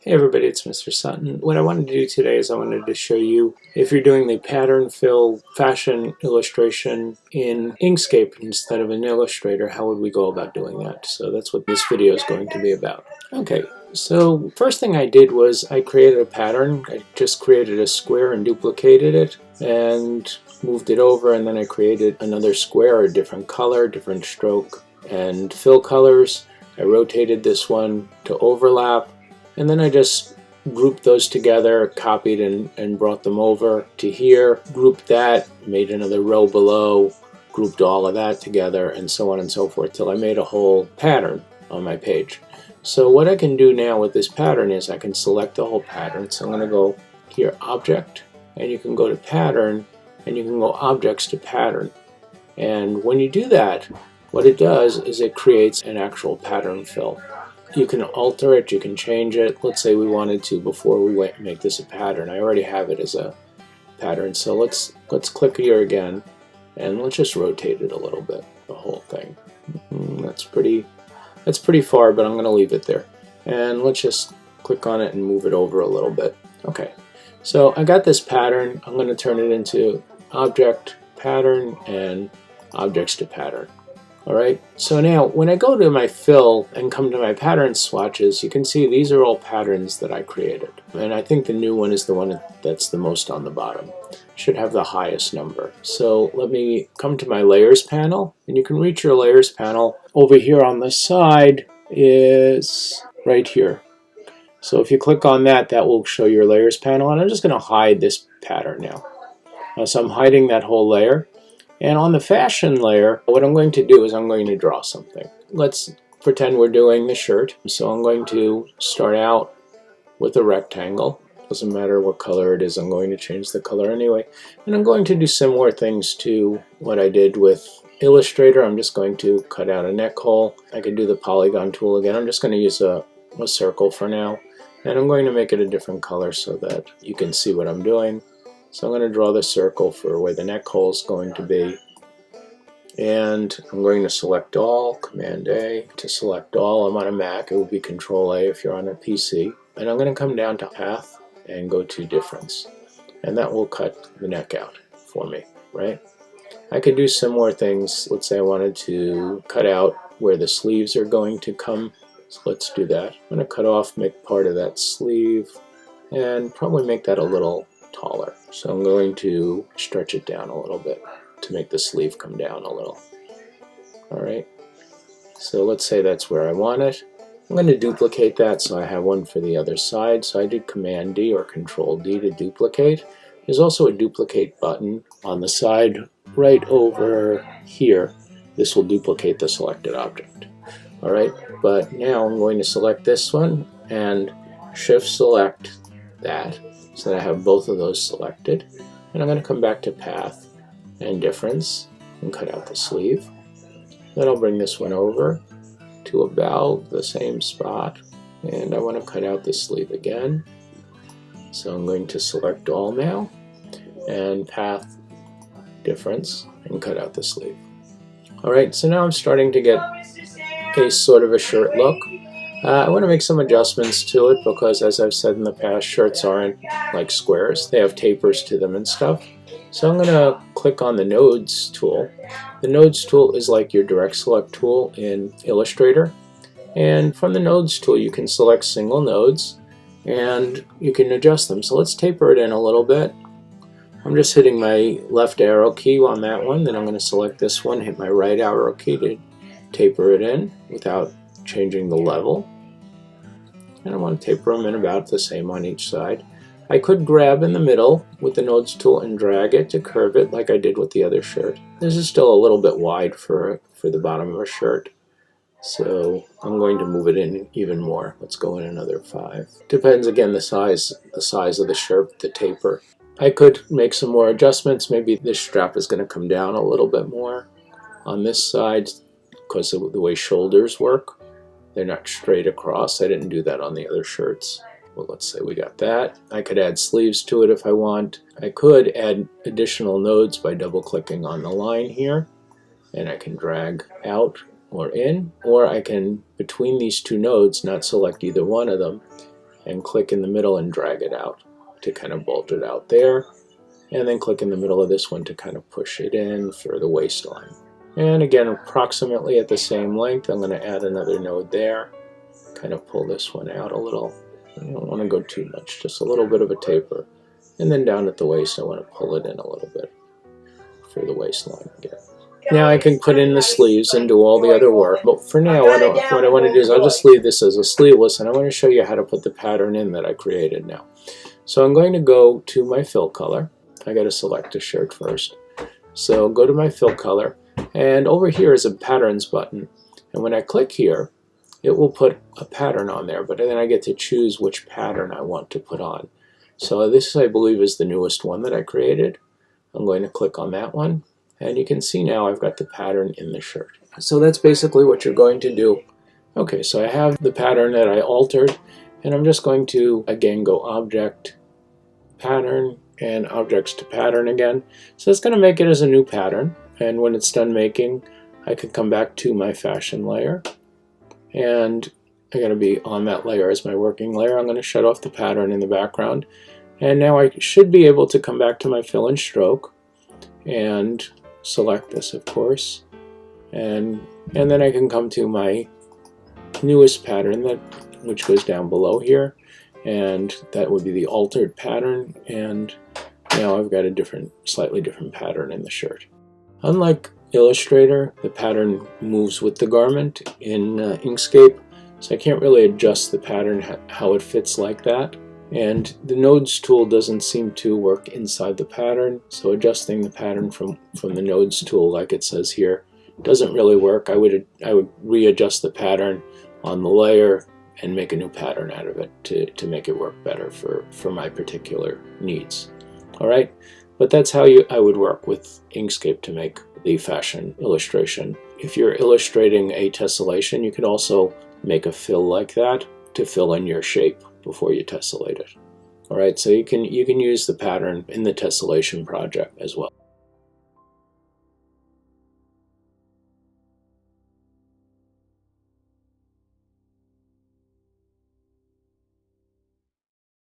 Hey everybody, it's Mr. Sutton. What I wanted to do today is I wanted to show you if you're doing the pattern fill fashion illustration in Inkscape instead of in Illustrator, how would we go about doing that? So that's what this video is going to be about. Okay, so first thing I did was I created a pattern. I just created a square and duplicated it and moved it over, and then I created another square, a different color, different stroke and fill colors. I rotated this one to overlap. And then I just grouped those together, copied and brought them over to here, grouped that, made another row below, grouped all of that together, and so on and so forth till I made a whole pattern on my page. So what I can do now with this pattern is I can select the whole pattern. So I'm going to go here, Object, and you can go to Pattern, and you can go Objects to Pattern. And when you do that, what it does is it creates an actual pattern fill. You can alter it, you can change it. Let's say we wanted to before we make this a pattern. I already have it as a pattern, so let's click here again, and let's just rotate it a little bit, the whole thing. That's pretty far, but I'm going to leave it there. And let's just click on it and move it over a little bit. Okay, so I got this pattern. I'm going to turn it into Object, Pattern, and Objects to Pattern. Alright, so now when I go to my fill and come to my pattern swatches, you can see these are all patterns that I created. And I think the new one is the one that's the most on the bottom. Should have the highest number. So let me come to my layers panel, and you can reach your layers panel. Over here on the side is right here. So if you click on that, that will show your layers panel, and I'm just going to hide this pattern now. So I'm hiding that whole layer. And on the fashion layer, what I'm going to do is I'm going to draw something. Let's pretend we're doing the shirt. So I'm going to start out with a rectangle. Doesn't matter what color it is, I'm going to change the color anyway. And I'm going to do similar things to what I did with Illustrator. I'm just going to cut out a neck hole. I can do the polygon tool again. I'm just going to use a circle for now. And I'm going to make it a different color so that you can see what I'm doing. So I'm going to draw the circle for where the neck hole is going to be. And I'm going to select all, Command A to select all. I'm on a Mac, it would be Control A if you're on a PC. And I'm going to come down to Path and go to Difference. And that will cut the neck out for me, right? I could do similar things. Let's say I wanted to cut out where the sleeves are going to come. So let's do that. I'm going to cut off, make part of that sleeve, and probably make that a little taller. So I'm going to stretch it down a little bit to make the sleeve come down a little. Alright, so let's say that's where I want it. I'm going to duplicate that so I have one for the other side. So I did Command D or Control D to duplicate. There's also a duplicate button on the side right over here. This will duplicate the selected object. Alright, but now I'm going to select this one and Shift select that, so that I have both of those selected. And I'm going to come back to Path and Difference and cut out the sleeve. Then I'll bring this one over to about the same spot, and I want to cut out the sleeve again. So I'm going to select all now and Path, Difference, and cut out the sleeve. Alright, so now I'm starting to get a sort of a shirt look. I want to make some adjustments to it because, as I've said in the past, shirts aren't like squares. They have tapers to them and stuff. So I'm going to click on the Nodes tool. The Nodes tool is like your direct select tool in Illustrator. And from the Nodes tool, you can select single nodes and you can adjust them. So let's taper it in a little bit. I'm just hitting my left arrow key on that one. Then I'm going to select this one, hit my right arrow key to taper it in without changing the level. And I want to taper them in about the same on each side. I could grab in the middle with the Nodes tool and drag it to curve it like I did with the other shirt. This is still a little bit wide for the bottom of a shirt, so I'm going to move it in even more. Let's go in another 5. Depends again the size of the shirt, the taper. I could make some more adjustments. Maybe this strap is going to come down a little bit more on this side because of the way shoulders work. They're not straight across. I didn't do that on the other shirts. Well, let's say we got that. I could add sleeves to it if I want. I could add additional nodes by double clicking on the line here, and I can drag out or in, or I can, between these two nodes, not select either one of them, and click in the middle and drag it out to kind of bolt it out there. And then click in the middle of this one to kind of push it in for the waistline. And again, approximately at the same length, I'm going to add another node there. Kind of pull this one out a little. I don't want to go too much, just a little bit of a taper. And then down at the waist, I want to pull it in a little bit for the waistline again. Now I can put in the sleeves and do all the other work, but for now what I want to do is I'll just leave this as a sleeveless, and I want to show you how to put the pattern in that I created now. So I'm going to go to my fill color. I got to select a shirt first. So go to my fill color, and over here is a patterns button, and when I click here it will put a pattern on there, but then I get to choose which pattern I want to put on. So this, I believe, is the newest one that I created. I'm going to click on that one, and you can see now I've got the pattern in the shirt. So that's basically what you're going to do. Okay, so I have the pattern that I altered, and I'm just going to again go Object, Pattern, and Objects to Pattern again. So it's going to make it as a new pattern, and when it's done making, I can come back to my fashion layer, and I'm going to be on that layer as my working layer. I'm going to shut off the pattern in the background, and now I should be able to come back to my fill and stroke and select this, of course, and then I can come to my newest pattern which goes down below here, and that would be the altered pattern, and now I've got a slightly different pattern in the shirt. Unlike Illustrator, the pattern moves with the garment in Inkscape, so I can't really adjust the pattern how it fits like that. And the nodes tool doesn't seem to work inside the pattern, so adjusting the pattern from the nodes tool, like it says here, doesn't really work. I would readjust the pattern on the layer and make a new pattern out of it to make it work better for my particular needs. All right, but that's how I would work with Inkscape to make the fashion illustration. If you're illustrating a tessellation, you could also make a fill like that to fill in your shape before you tessellate it. All right, so you can use the pattern in the tessellation project as well.